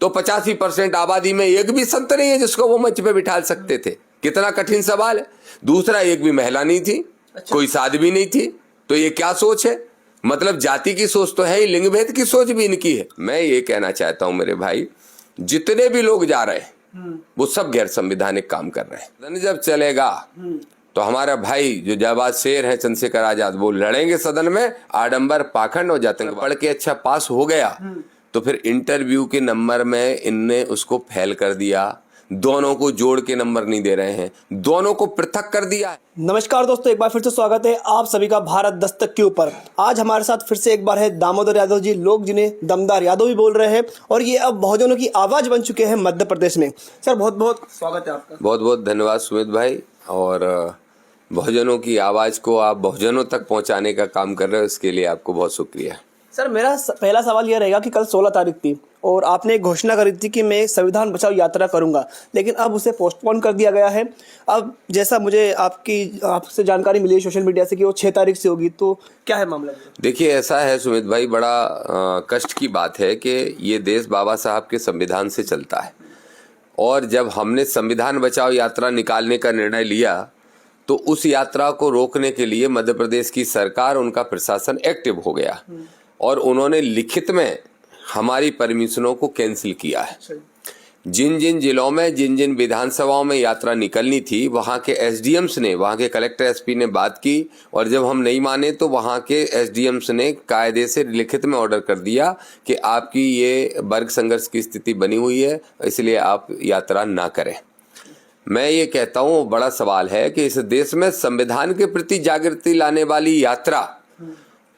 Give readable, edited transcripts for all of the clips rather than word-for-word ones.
तो 85% आबादी में एक भी संत नहीं है जिसको वो मंच पे बिठा सकते थे। कितना कठिन सवाल है। दूसरा, एक भी महिला नहीं थी, कोई साध्वी नहीं थी। तो ये क्या सोच है? मतलब जाति की सोच तो है ही, लिंग भेद की सोच भी इनकी है। मैं ये कहना चाहता हूं मेरे भाई, जितने भी लोग जा रहे हैं वो सब गैर संवैधानिक काम कर रहे हैं। सदन जब चलेगा तो हमारा भाई जो जाबाज शेर है चंद्रशेखर आजाद, वो लड़ेंगे सदन में आडंबर, पाखंड और जातंग। पढ़ के अच्छा पास हो गया तो फिर इंटरव्यू के नंबर में इनने उसको फेल कर दिया। दोनों को जोड़ के नंबर नहीं दे रहे हैं, दोनों को पृथक कर दिया है। नमस्कार दोस्तों, एक बार फिर से स्वागत है आप सभी का भारत दस्तक के ऊपर। आज हमारे साथ फिर से एक बार है दामोदर यादव जी, लोग जिन्हें दमदार यादव भी बोल रहे हैं, और ये अब बहुजनों की आवाज बन चुके हैं मध्य प्रदेश में। सर बहुत बहुत स्वागत है आपका। बहुत बहुत धन्यवाद सुमित भाई। और बहुजनों की आवाज को आप बहुजनों तक पहुंचाने का काम कर रहे हो, इसके लिए आपको बहुत शुक्रिया। सर मेरा पहला सवाल यह रहेगा कि कल 16 तारीख थी और आपने एक घोषणा करी थी कि मैं संविधान बचाओ यात्रा करूंगा, लेकिन अब उसे पोस्टपोन कर दिया गया है। अब जैसा मुझे आपसे जानकारी मिली है सोशल मीडिया से कि वो 6 तारीख से होगी, तो क्या है मामला? देखिए, ऐसा है सुमित भाई, बड़ा कष्ट की बात है कि ये देश बाबा साहब के संविधान से चलता है, और जब हमने संविधान बचाओ यात्रा निकालने का निर्णय लिया तो उस यात्रा को रोकने के लिए मध्य प्रदेश की सरकार, उनका प्रशासन एक्टिव हो गया और उन्होंने लिखित में हमारी परमिशनों को कैंसिल किया है। जिन जिन जिलों में, जिन जिन विधानसभाओं में यात्रा निकलनी थी, वहां के एसडीएम्स ने, वहां के कलेक्टर एसपी ने बात की, और जब हम नहीं माने तो वहां के एसडीएम्स ने कायदे से लिखित में ऑर्डर कर दिया कि आपकी ये वर्ग संघर्ष की स्थिति बनी हुई है, इसलिए आप यात्रा ना करें। मैं ये कहता हूँ, बड़ा सवाल है कि इस देश में संविधान के प्रति जागृति लाने वाली यात्रा,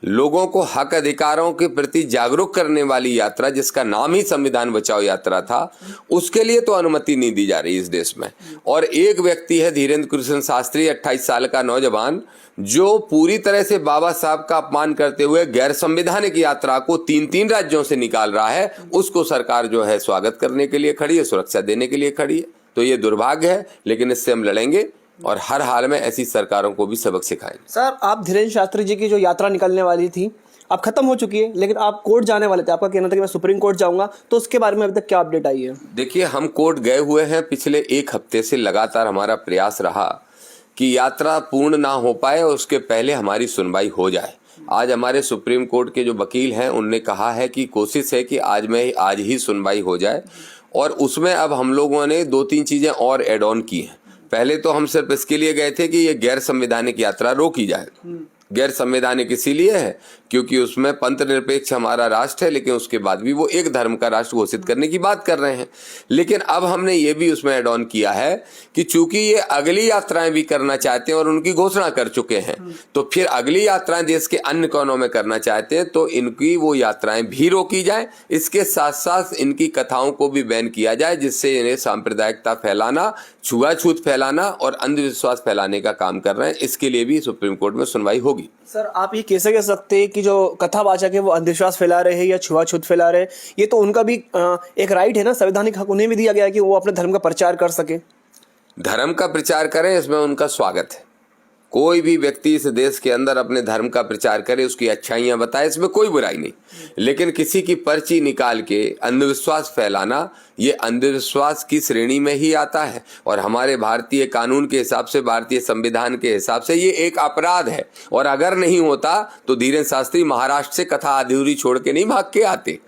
लोगों को हक अधिकारों के प्रति जागरूक करने वाली यात्रा, जिसका नाम ही संविधान बचाओ यात्रा था, उसके लिए तो अनुमति नहीं दी जा रही इस देश में। और एक व्यक्ति है धीरेन्द्र कृष्ण शास्त्री, 28 साल का नौजवान, जो पूरी तरह से बाबा साहब का अपमान करते हुए गैर संवैधानिक यात्रा को 3-3 राज्यों से निकाल रहा है। उसको सरकार जो है स्वागत करने के लिए खड़ी है, सुरक्षा देने के लिए खड़ी है। तो ये दुर्भाग्य है, लेकिन इससे हम लड़ेंगे और हर हाल में ऐसी सरकारों को भी सबक सिखाएंगे। सर, आप धीरेन्द्र शास्त्री जी की जो यात्रा निकलने वाली थी अब खत्म हो चुकी है, लेकिन आप कोर्ट जाने वाले थे, आपका कहना था कि मैं सुप्रीम कोर्ट जाऊंगा, तो उसके बारे में अभी तक क्या अपडेट आई है? देखिए, हम कोर्ट गए हुए हैं। पिछले 1 हफ्ते से लगातार हमारा प्रयास रहा कि यात्रा पूर्ण ना हो पाए और उसके पहले हमारी सुनवाई हो जाए। आज हमारे सुप्रीम कोर्ट के जो वकील हैं उनने कहा है कि कोशिश है कि आज ही सुनवाई हो जाए, और उसमें अब हम लोगों ने 2-3 चीजें और एड ऑन की हैं। पहले तो हम सिर्फ इसके लिए गए थे कि ये गैर संवैधानिक यात्रा रोकी जाए। गैर संवैधानिक इसीलिए है क्योंकि उसमें पंथ निरपेक्ष हमारा राष्ट्र है, लेकिन उसके बाद भी वो एक धर्म का राष्ट्र घोषित करने की बात कर रहे हैं। लेकिन अब हमने ये भी उसमें एड ऑन किया है कि चूंकि ये अगली यात्राएं भी करना चाहते हैं और उनकी घोषणा कर चुके हैं, तो फिर अगली यात्राएं देश के अन्य कोनों में करना चाहते हैं तो इनकी वो यात्राएं भी रोकी जाए। इसके साथ साथ इनकी कथाओं को भी बैन किया जाए, जिससे इन्हें सांप्रदायिकता फैलाना, छुआछूत फैलाना और अंधविश्वास फैलाने का काम कर रहे हैं। इसके लिए भी सुप्रीम कोर्ट में सुनवाई होगी। सर, आप ये कैसे कह सकते हैं कि जो कथावाचक है वो अंधविश्वास फैला रहे हैं या छुआछूत फैला रहे हैं? ये तो उनका भी एक राइट है ना, संवैधानिक हक उन्हें भी दिया गया है कि वो अपने धर्म का प्रचार कर सके। धर्म का प्रचार करें, इसमें उनका स्वागत है। कोई भी व्यक्ति इस देश के अंदर अपने धर्म का प्रचार करे, उसकी अच्छाइयां बताए, इसमें कोई बुराई नहीं। लेकिन किसी की पर्ची निकाल के अंधविश्वास फैलाना, ये अंधविश्वास की श्रेणी में ही आता है, और हमारे भारतीय कानून के हिसाब से, भारतीय संविधान के हिसाब से ये एक अपराध है। और अगर नहीं होता तो धीरेन्द्र शास्त्री महाराष्ट्र से कथा अधूरी छोड़ के नहीं भाग के आते।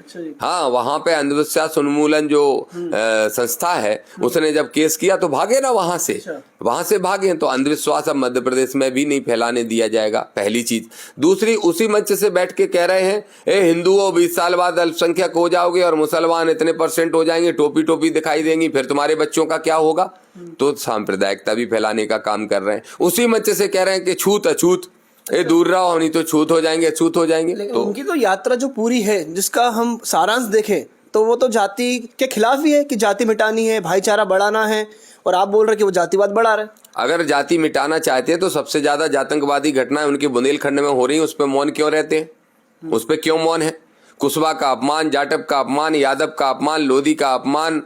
हाँ, वहां पे अंधविश्वास उन्मूलन जो संस्था है, उसने जब केस किया तो भागे ना वहां से भागे। तो अंधविश्वास अब मध्य प्रदेश में भी नहीं फैलाने दिया जाएगा, पहली चीज। दूसरी, उसी मंच से बैठ के कह रहे हैं हिंदुओं 20 साल बाद अल्पसंख्यक हो जाओगे और मुसलमान इतने % हो जाएंगे, टोपी टोपी दिखाई देंगी, फिर तुम्हारे बच्चों का क्या होगा? तो सांप्रदायिकता भी फैलाने का काम कर रहे हैं। उसी मंच से कह रहे हैं कि छूत अछूत, दूर रहो, नहीं तो छूत हो जाएंगे, अछूत हो जाएंगे। तो उनकी तो यात्रा जो पूरी है, जिसका हम सारांश देखें तो वो तो जाति के खिलाफ ही है कि जाति मिटानी है, भाईचारा बढ़ाना है, और आप बोल रहे कि वो जातिवाद बढ़ा रहे। अगर जाति मिटाना चाहते हैं तो सबसे ज्यादा आतंकवादी घटनाएं उनके बुंदेलखंड में हो रही हैं, उस पर मौन क्यों रहते हैं? उस पर क्यों मौन है? कुशवा का अपमान, जाटव का अपमान, यादव का अपमान, लोधी का अपमान,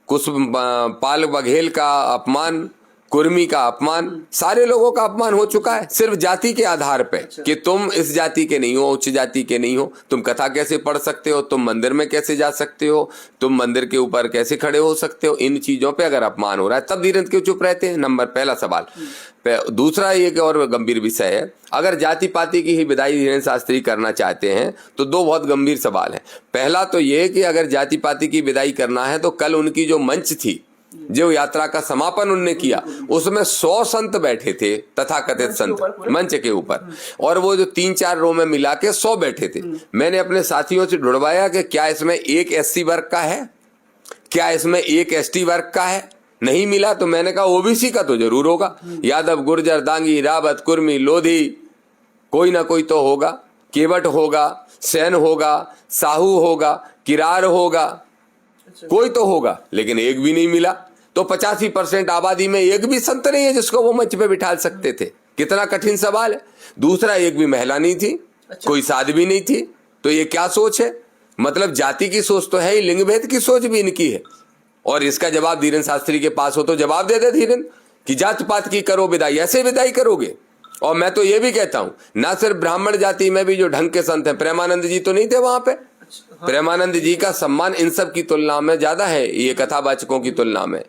पाल बघेल का अपमान, कुर्मी का अपमान, सारे लोगों का अपमान हो चुका है सिर्फ जाति के आधार पे कि तुम इस जाति के नहीं हो, उच्च जाति के नहीं हो, तुम कथा कैसे पढ़ सकते हो, तुम मंदिर में कैसे जा सकते हो, तुम मंदिर के ऊपर कैसे खड़े हो सकते हो। इन चीजों पे अगर अपमान हो रहा है तब धीरेन्द्र क्यों चुप रहते हैं? नंबर पहला सवाल। दूसरा एक और गंभीर विषय है, अगर जाति पाति की ही विदाई धीरेन्द्र शास्त्री करना चाहते हैं तो दो बहुत गंभीर सवाल है। पहला तो ये कि अगर जाति पाति की विदाई करना है तो कल उनकी जो मंच थी, जो यात्रा का समापन उनने किया, उसमें 100 संत बैठे थे, तथाकथित संत मंच के ऊपर, और वो जो 3-4 रो में मिला के 100 बैठे थे। मैंने अपने साथियों से ढूंढवाया कि क्या इसमें एक SC वर्ग का है, क्या इसमें एक ST वर्ग का है? नहीं मिला। तो मैंने कहा OBC का तो जरूर होगा, यादव, गुर्जर, दांगी, रावत, कुर्मी, लोधी, कोई ना कोई तो होगा, केवट होगा, सैन होगा, साहू होगा, किरार होगा, कोई तो होगा, लेकिन एक भी नहीं मिला। तो 85% आबादी में एक भी संत नहीं है जिसको वो मंच पे बिठा सकते थे। कितना कठिन सवाल है। दूसरा, एक भी महिला नहीं थी, कोई साध्वी नहीं थी। तो ये क्या सोच है? मतलब जाति की सोच तो है ही, लिंग भेद की सोच भी इनकी है। और इसका जवाब धीरेन्द्र शास्त्री के पास हो तो जवाब दे दे धीरेन्द्र कि जात पात की करो विदाई, ऐसे विदाई करोगे? और मैं तो ये भी कहता हूं, ना सिर्फ ब्राह्मण जाति में भी जो ढंग के संत हैं, प्रेमानंद जी तो नहीं थे वहां पे। प्रेमानंद जी का सम्मान इन सब की तुलना में ज्यादा है, ये कथावाचकों की तुलना में,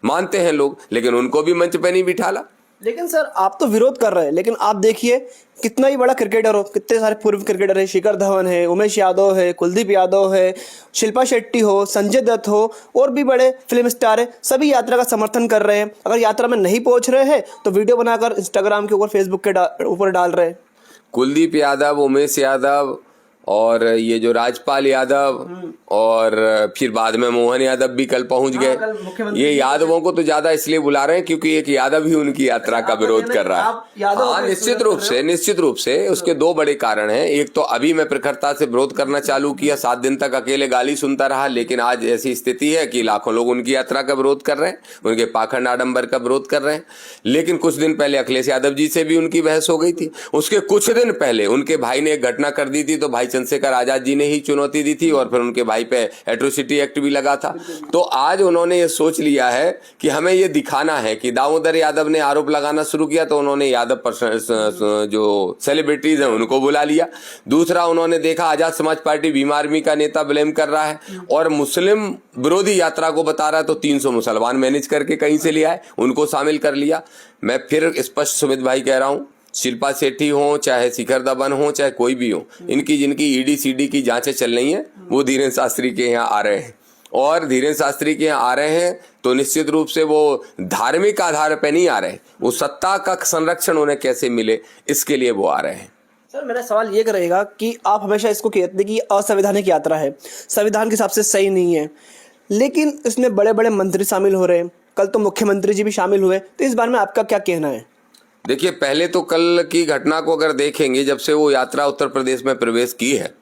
मानते हैं लोग, लेकिन उनको भी मंच पे नहीं बिठाला। लेकिन सर आप तो विरोध कर रहे हैं, लेकिन आप देखिए कितना ही बड़ा क्रिकेटर हो, कितने सारे पूर्व क्रिकेटर है, शिखर धवन है, उमेश यादव है, कुलदीप यादव है, शिल्पा शेट्टी हो, संजय दत्त हो, और भी बड़े फिल्म स्टार है, सभी यात्रा का समर्थन कर रहे हैं। अगर यात्रा में नहीं पहुंच रहे हैं तो वीडियो बनाकर इंस्टाग्राम के ऊपर, फेसबुक के ऊपर डाल रहे हैं। कुलदीप यादव, उमेश यादव और ये जो राजपाल यादव और फिर बाद में मोहन यादव भी कल पहुंच गए। ये यादवों को तो ज्यादा इसलिए बुला रहे हैं क्योंकि एक यादव ही उनकी यात्रा का विरोध कर रहा है। हाँ, निश्चित रूप से उसके दो बड़े कारण हैं। एक तो अभी मैं प्रखरता से विरोध करना चालू किया, 7 दिन तक अकेले गाली सुनता रहा, लेकिन आज ऐसी स्थिति है कि लाखों लोग उनकी यात्रा का विरोध कर रहे हैं, उनके पाखंड आडंबर का विरोध कर रहे हैं। लेकिन कुछ दिन पहले अखिलेश यादव जी से भी उनकी बहस हो गई थी। उसके कुछ दिन पहले उनके भाई ने एक घटना कर दी थी, तो भाई चंद्रशेखर आजाद जी ने ही चुनौती दी थी और फिर उनके भाई पे एट्रोसिटी एक्ट भी लगा था। तो आज उन्होंने ये सोच लिया है कि हमें ये दिखाना है कि दामोदर यादव ने आरोप लगाना शुरू किया तो उन्होंने यादव जो सेलिब्रिटीज हैं उनको बुला लिया। दूसरा, उन्होंने देखा आजाद समाज पार्टी भीम आर्मी का नेता ब्लेम कर रहा है और मुस्लिम विरोधी यात्रा को बता रहा है, तो 300 मुसलमान मैनेज करके कहीं से ले आए, उनको शामिल कर लिया। मैं फिर स्पष्ट सुमित भाई कह रहा हूं, शिल्पा शेट्टी हो, चाहे शिखर धवन हो, चाहे कोई भी हो, इनकी जिनकी ईडी सीडी की जांचें चल रही हैं वो धीरेन्द्र शास्त्री के यहाँ आ रहे हैं। और धीरेन्द्र शास्त्री के यहाँ आ रहे हैं तो निश्चित रूप से वो धार्मिक आधार पर नहीं आ रहे, वो सत्ता का संरक्षण उन्हें कैसे मिले इसके लिए वो आ रहे हैं। सर मेरा सवाल ये रहेगा कि आप हमेशा इसको कहते हैं कि असंवैधानिक यात्रा है, संविधान के हिसाब से सही नहीं है, लेकिन इसमें बड़े बड़े मंत्री शामिल हो रहे हैं, कल तो मुख्यमंत्री जी भी शामिल हुए, तो इस बारे में आपका क्या कहना है? देखिए, पहले तो कल की घटना को अगर देखेंगे, जब से वो यात्रा उत्तर प्रदेश में प्रवेश की है,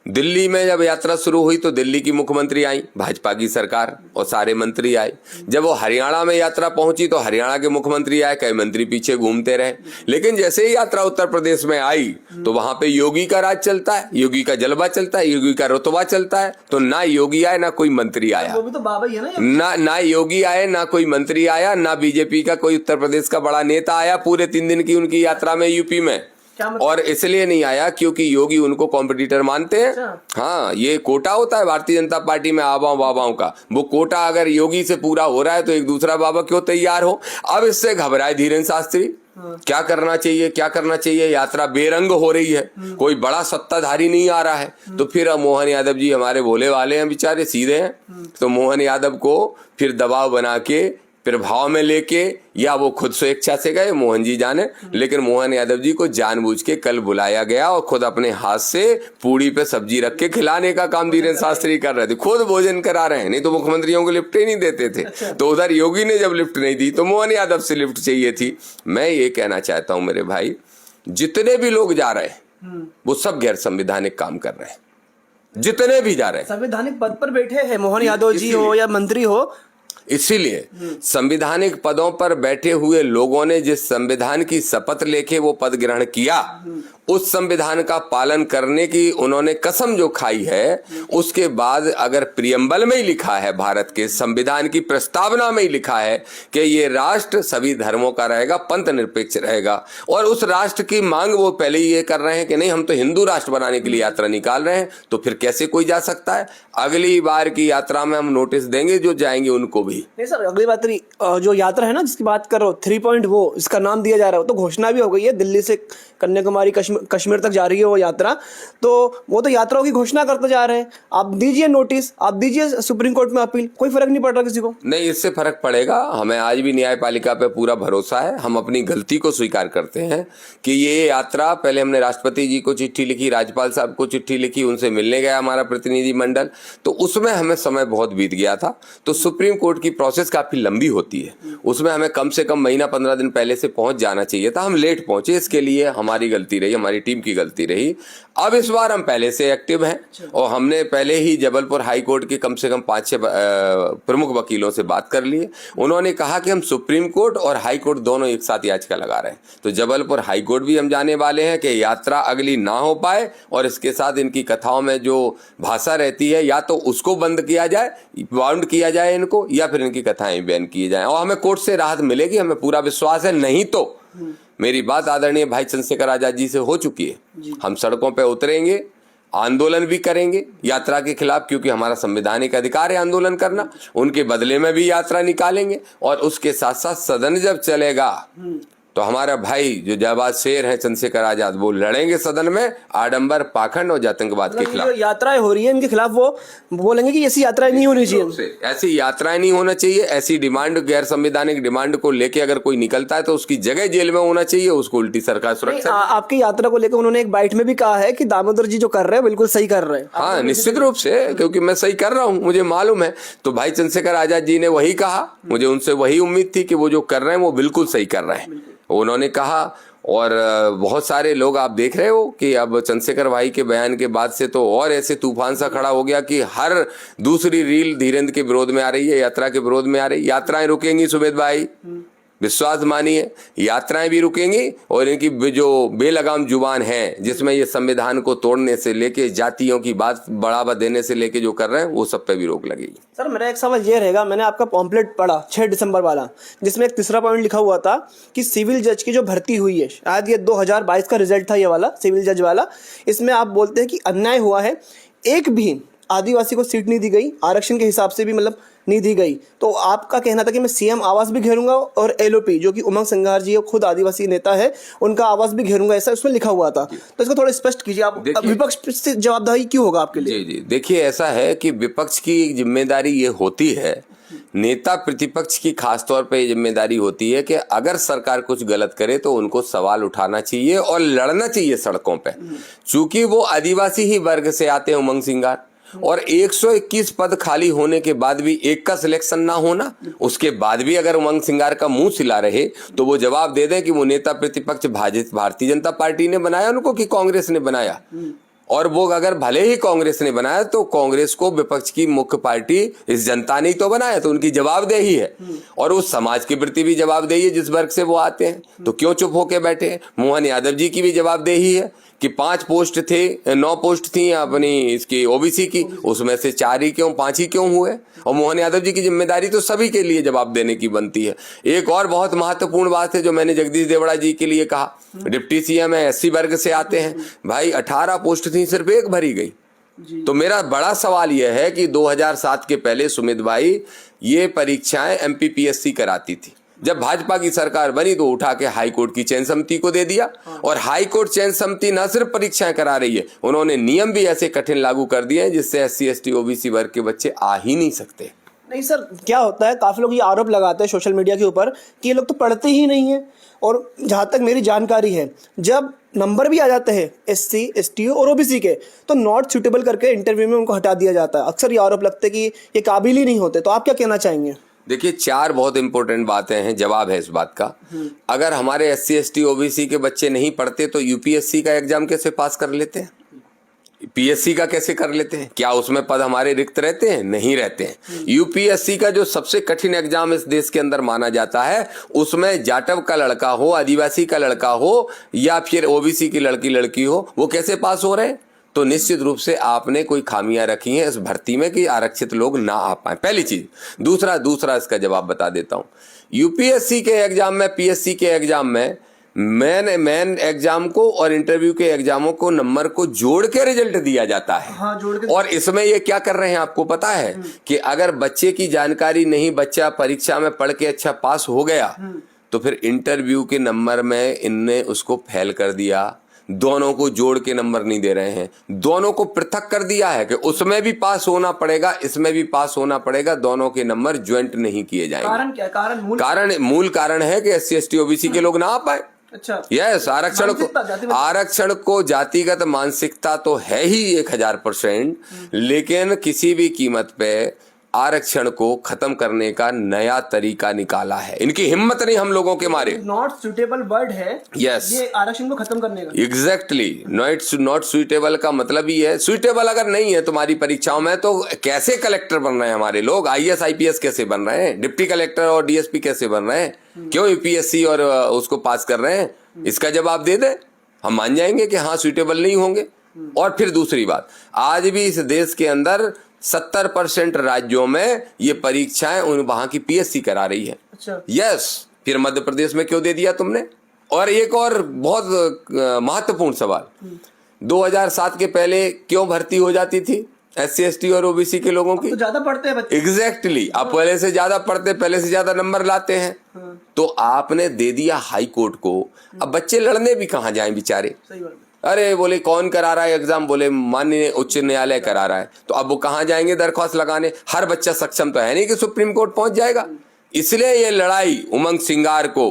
दिल्ली में जब यात्रा शुरू हुई तो दिल्ली की मुख्यमंत्री आई, भाजपा की सरकार और सारे मंत्री आए। जब वो हरियाणा में यात्रा पहुंची तो हरियाणा के मुख्यमंत्री आए, कई मंत्री पीछे घूमते रहे। लेकिन जैसे ही यात्रा उत्तर प्रदेश में आई तो वहां पे योगी का राज चलता है, योगी का जलवा चलता है, योगी का रुतबा चलता है। तो ना योगी आए ना कोई मंत्री आया, वो भी तो बाबा ही है ना योगी आए ना कोई मंत्री आया, ना बीजेपी का कोई उत्तर प्रदेश का बड़ा नेता आया पूरे 3 दिन की उनकी यात्रा में यूपी में। और इसलिए नहीं आया क्योंकि योगी उनको कॉम्पिटिटर मानते हैं। हाँ, ये कोटा होता है भारतीय जनता पार्टी में आवाओं बाबाओं का, वो कोटा अगर योगी से पूरा हो रहा है तो एक दूसरा बाबा क्यों तैयार हो। अब इससे घबराए धीरेन्द्र शास्त्री, क्या करना चाहिए क्या करना चाहिए, यात्रा बेरंग हो रही है, कोई बड़ा सत्ताधारी नहीं आ रहा है। तो फिर अब मोहन यादव जी हमारे भोले वाले हैं, बेचारे सीधे हैं, तो मोहन यादव को फिर दबाव बना के प्रभाव में लेके, या वो खुद स्वेच्छा से गए, मोहन जी जाने, लेकिन मोहन यादव जी को जानबूझ के कल बुलाया गया और खुद अपने हाथ से पूड़ी पे सब्जी रख के खिलाने का काम धीरेन्द्र शास्त्री कर रहे थे, खुद भोजन करा रहे हैं। नहीं तो मुख्यमंत्रियों को लिफ्ट ही नहीं देते थे। तो उधर योगी ने जब लिफ्ट नहीं दी तो मोहन यादव से लिफ्ट चाहिए थी। मैं ये कहना चाहता हूं मेरे भाई, जितने भी लोग जा रहे हैं वो सब गैर संवैधानिक काम कर रहे हैं, जितने भी जा रहे हैं। संवैधानिक पद पर बैठे हैं, मोहन यादव जी हो या मंत्री हो, इसीलिए संविधानिक पदों पर बैठे हुए लोगों ने जिस संविधान की शपथ लेके वो पद ग्रहण किया, उस संविधान का पालन करने की उन्होंने कसम जो खाई है, उसके बाद अगर प्रियम्बल में ही लिखा है, भारत के संविधान की प्रस्तावना में ही लिखा है कि ये राष्ट्र सभी धर्मों का रहेगा, पंथ निरपेक्ष रहेगा, और उस राष्ट्र की मांग वो पहले ही ये कर रहे हैं कि नहीं हम तो हिंदू राष्ट्र बनाने के लिए यात्रा निकाल रहे हैं, तो फिर कैसे कोई जा सकता है? अगली बार की यात्रा में हम नोटिस देंगे, जो जाएंगे उनको भी। नहीं सर, अगली बात जो यात्रा है ना जिसकी बात कर रहे हो 3 पॉइंट, वो इसका नाम दिया जा रहा है, तो घोषणा भी हो गई है, दिल्ली से कन्याकुमारी कश्मीर तक जा रही है वो यात्रा, तो वो तो यात्राओं की घोषणा करते जा रहे हैं। आप दीजिए नोटिस, आप दीजिए सुप्रीम कोर्ट में अपील, कोई फर्क नहीं पड़ रहा किसी को। नहीं, इससे फर्क पड़ेगा। हमें आज भी न्यायपालिका पे पूरा भरोसा है। हम अपनी गलती को स्वीकार करते हैं कि ये यात्रा, पहले हमने राष्ट्रपति जी को चिट्ठी लिखी, राज्यपाल साहब को चिट्ठी लिखी, उनसे मिलने गया हमारा प्रतिनिधि मंडल, तो उसमें हमें समय बहुत बीत गया था। तो सुप्रीम कोर्ट की प्रोसेस काफी लंबी होती है, उसमें हमें कम से कम महीना 15 दिन पहले से पहुंच जाना चाहिए था। हम लेट पहुंचे, इसके लिए हमारी गलती रही, हमारी टीम की गलती रही। अब इस बार हम पहले से एक्टिव हैं और हमने पहले ही जबलपुर हाई कोर्ट के कम से कम 5-6 प्रमुख वकीलों से बात कर ली है। उन्होंने कहा कि हम सुप्रीम कोर्ट और हाई कोर्ट दोनों एक साथ याचिका लगा रहे हैं, तो जबलपुर हाई कोर्ट भी हम जाने वाले हैं कि यात्रा अगली ना हो पाए, और इसके साथ इनकी कथाओं में जो भाषा रहती है या तो उसको बंद किया जाए, बाउंड किया जाए इनको, या फिर इनकी कथाएं बैन की जाए, और हमें कोर्ट से राहत मिलेगी, हमें पूरा विश्वास है। नहीं तो मेरी बात आदरणीय भाई चंद्रशेखर आजाद जी से हो चुकी है, हम सड़कों पे उतरेंगे, आंदोलन भी करेंगे यात्रा के खिलाफ, क्योंकि हमारा संवैधानिक अधिकार है आंदोलन करना। उनके बदले में भी यात्रा निकालेंगे, और उसके साथ साथ सदन जब चलेगा तो हमारा भाई जो जाबाज शेर है चंद्रशेखर आजाद, वो लड़ेंगे सदन में आडंबर, पाखंड और आतंकवाद के खिलाफ। जो यात्राएं हो रही है इनके खिलाफ वो बोलेंगे कि ऐसी यात्राएं नहीं होनी चाहिए, ऐसी यात्राएं नहीं होना चाहिए। ऐसी डिमांड, गैर संवैधानिक डिमांड को लेके अगर कोई निकलता है तो उसकी जगह जेल में होना चाहिए, उसको उल्टी सरकार सुरक्षा। आपकी यात्रा को लेकर उन्होंने एक बाइट में भी कहा है कि दामोदर जी जो कर रहे हैं बिल्कुल सही कर रहे हैं। हाँ, निश्चित रूप से, क्योंकि मैं सही कर रहा हूँ, मुझे मालूम है। तो भाई चंद्रशेखर आजाद जी ने वही कहा, मुझे उनसे वही उम्मीद थी कि वो जो कर रहे हैं वो बिल्कुल सही कर रहे हैं, उन्होंने कहा। और बहुत सारे लोग आप देख रहे हो कि अब चंद्रशेखर भाई के बयान के बाद से तो और ऐसे तूफान सा खड़ा हो गया कि हर दूसरी रील धीरेन्द्र के विरोध में आ रही है, यात्रा के विरोध में आ रही है। यात्राएं रुकेंगी सुबेद भाई, विश्वास मानिए, यात्राएं भी रुकेंगी, और इनकी जो बेलगाम जुबान है जिसमें ये संविधान को तोड़ने से लेके जातियों की बात बढ़ावा देने से लेके जो कर रहे हैं, वो सब पे भी रोक लगेगी। सर मेरा एक सवाल ये रहेगा, मैंने आपका पॉम्पलेट पढ़ा 6 दिसंबर वाला, जिसमें एक तीसरा पॉइंट लिखा हुआ था कि सिविल जज की जो भर्ती हुई है, शायद ये 2022 का रिजल्ट था ये वाला सिविल जज वाला, इसमें आप बोलते हैं कि अन्याय हुआ है, एक भी आदिवासी को सीट नहीं दी गई, आरक्षण के हिसाब से भी मतलब नहीं दी गई। तो आपका कहना था कि मैं सीएम आवास भी घेरूंगा और एलओपी जो कि उमंग संघार जी खुद आदिवासी नेता है उनका आवास भी घेरूंगा, ऐसा उसमें लिखा हुआ था। तो इसको थोड़ा स्पष्ट कीजिए आप, विपक्ष से जवाबदेही क्यों होगा आपके लिए? जी, देखिए ऐसा है कि विपक्ष की जिम्मेदारी ये होती है, नेता प्रतिपक्ष की खासतौर पे ये जिम्मेदारी होती है कि अगर सरकार कुछ गलत करे तो उनको सवाल उठाना चाहिए और लड़ना चाहिए सड़कों पे। चूंकि वो आदिवासी ही वर्ग से आते हैं उमंग सिंगार, और 121 पद खाली होने के बाद भी एक का सिलेक्शन ना होना, उसके बाद भी अगर उमंग सिंगार का मुंह सिला रहे तो वो जवाब दे दें कि वो नेता प्रतिपक्ष भारतीय जनता पार्टी ने बनाया उनको कि कांग्रेस ने बनाया। और वो अगर भले ही कांग्रेस ने बनाया तो कांग्रेस को विपक्ष की मुख्य पार्टी इस जनता ने तो बनाया, तो उनकी जवाबदेही है, और उस समाज के प्रति भी जवाबदेही है जिस वर्ग से वो आते हैं। तो क्यों चुप होके बैठे हैं? मोहन यादव जी की भी जवाबदेही है कि 5 पोस्ट थे, 9 पोस्ट थी अपनी इसकी ओबीसी की, उसमें से 4 ही क्यों, 5 ही क्यों हुए? और मोहन यादव जी की जिम्मेदारी तो सभी के लिए जवाब देने की बनती है। एक और बहुत महत्वपूर्ण बात है जो मैंने जगदीश देवड़ा जी के लिए कहा, डिप्टी सीएम है, एससी वर्ग से आते हैं, भाई 18 पोस्ट थी, सिर्फ 1 भरी गई। तो मेरा बड़ा सवाल यह है कि 2007 के पहले सुमित भाई ये परीक्षाएं एमपीपीएससी कराती थी, जब भाजपा की सरकार बनी तो उठा के हाई कोर्ट की चयन समिति को दे दिया, और हाई कोर्ट चयन समिति न सिर्फ परीक्षाएं करा रही है, उन्होंने नियम भी ऐसे कठिन लागू कर दिए हैं जिससे एससी एसटी ओबीसी वर्ग के बच्चे आ ही नहीं सकते। नहीं सर, क्या होता है, काफी लोग ये आरोप लगाते हैं सोशल मीडिया के ऊपर कि ये लोग तो पढ़ते ही नहीं है, और जहाँ तक मेरी जानकारी है जब नंबर भी आ जाते हैं एससी एसटी और ओबीसी के तो नॉट सूटेबल करके इंटरव्यू में उनको हटा दिया जाता है। अक्सर ये आरोप लगते हैं कि ये काबिल ही नहीं होते। तो आप क्या कहना चाहेंगे? देखिए 4 बहुत इंपॉर्टेंट बातें हैं, जवाब है इस बात का। अगर हमारे एससी एसटी ओबीसी के बच्चे नहीं पढ़ते तो यूपीएससी का एग्जाम कैसे पास कर लेते हैं? पीएससी का कैसे कर लेते हैं? क्या उसमें पद हमारे रिक्त रहते हैं? नहीं रहते हैं। यूपीएससी का जो सबसे कठिन एग्जाम इस देश के अंदर माना जाता है, उसमें जाटव का लड़का हो, आदिवासी का लड़का हो या फिर ओबीसी की लड़की हो, वो कैसे पास हो रहे हैं? तो निश्चित रूप से आपने कोई खामियां रखी हैं इस भर्ती में कि आरक्षित लोग ना आ पाए, पहली चीज। दूसरा इसका जवाब बता देता हूं। यूपीएससी के एग्जाम में, पीएससी के एग्जाम में मेन एग्जाम को और इंटरव्यू के एग्जामों को नंबर को जोड़ के रिजल्ट दिया जाता है। हाँ, जोड़ के। और इसमें ये क्या कर रहे हैं आपको पता है कि अगर बच्चे की जानकारी नहीं, बच्चा परीक्षा में पढ़ के अच्छा पास हो गया तो फिर इंटरव्यू के नंबर में इनने उसको फेल कर दिया। दोनों को जोड़ के नंबर नहीं दे रहे हैं, दोनों को पृथक कर दिया है कि उसमें भी पास होना पड़ेगा, इसमें भी पास होना पड़ेगा, दोनों के नंबर ज्वाइंट नहीं किए जाएंगे। कारण क्या? मूल कारण है कि SC ST OBC के लोग ना आ पाए। अच्छा, यस, आरक्षण को जातिगत मानसिकता तो है ही 1000%, लेकिन किसी भी कीमत पे आरक्षण को खत्म करने का नया तरीका निकाला है। इनकी हिम्मत नहीं हम लोगों के मारे। नॉट सुटेबल वर्ड है। यस, ये आरक्षण को खत्म करने का। एग्जैक्टली, नॉट सुइटेबल का मतलब ही है, सुइटेबल अगर नहीं है तुम्हारी परीक्षाओं में तो कैसे कलेक्टर बन रहे हैं हमारे लोग, IAS IPS कैसे बन रहे हैं, डिप्टी कलेक्टर और DSP कैसे बन रहे हैं, क्यों UPSC और उसको पास कर रहे हैं? इसका जवाब दे दे, हम मान जाएंगे कि हाँ सुइटेबल नहीं होंगे। और फिर दूसरी बात, आज भी इस देश के अंदर 70% राज्यों में ये परीक्षाएं वहां की PSC करा रही है। अच्छा। यस, फिर मध्य प्रदेश में क्यों दे दिया तुमने? और एक और बहुत महत्वपूर्ण सवाल, 2007 के पहले क्यों भर्ती हो जाती थी SC ST और OBC के लोगों की? तो ज्यादा पढ़ते हैं बच्चे। एग्जैक्टली, आप पहले से ज्यादा पढ़ते, पहले से ज्यादा नंबर लाते हैं। तो आपने दे दिया हाई कोर्ट को, अब बच्चे लड़ने भी कहाँ जाएं बेचारे? सही बात। अरे बोले कौन करा रहा है एग्जाम? बोले माननीय उच्च न्यायालय करा रहा है। तो अब वो कहाँ जाएंगे दरख्वास्त लगाने? हर बच्चा सक्षम तो है नहीं कि सुप्रीम कोर्ट पहुंच जाएगा। इसलिए ये लड़ाई उमंग सिंगार को,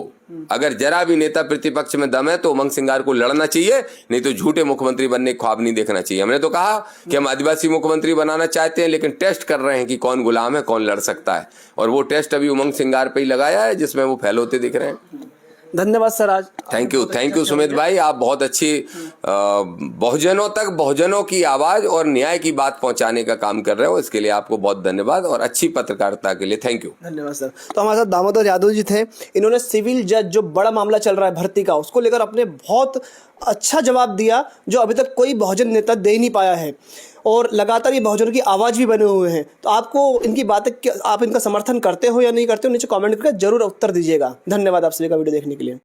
अगर जरा भी नेता प्रतिपक्ष में दम है तो उमंग सिंगार को लड़ना चाहिए, नहीं तो झूठे मुख्यमंत्री बनने का ख्वाब नहीं देखना चाहिए। हमने तो कहा कि हम आदिवासी मुख्यमंत्री बनाना चाहते हैं, लेकिन टेस्ट कर रहे हैं कि कौन गुलाम है, कौन लड़ सकता है, और वो टेस्ट अभी उमंग सिंगार पे ही लगाया है, जिसमें वो फेल होते दिख रहे हैं। धन्यवाद सर। आज थैंक यू सुमित भाई, आप बहुत अच्छी बहुजनों तक बहुजनों की आवाज और न्याय की बात पहुंचाने का काम कर रहे हो, इसके लिए आपको बहुत धन्यवाद, और अच्छी पत्रकारिता के लिए थैंक यू। धन्यवाद सर। तो हमारे साथ दामोदर यादव जी थे, इन्होंने सिविल जज जो बड़ा मामला चल रहा है भर्ती का, उसको लेकर अपने बहुत अच्छा जवाब दिया जो अभी तक कोई बहुजन नेता दे नहीं पाया है, और लगातार ये बहुजनों की आवाज़ भी बने हुए हैं। तो आपको इनकी बातें, आप इनका समर्थन करते हो या नहीं करते हो, नीचे कमेंट करके जरूर उत्तर दीजिएगा। धन्यवाद आप सभी का वीडियो देखने के लिए।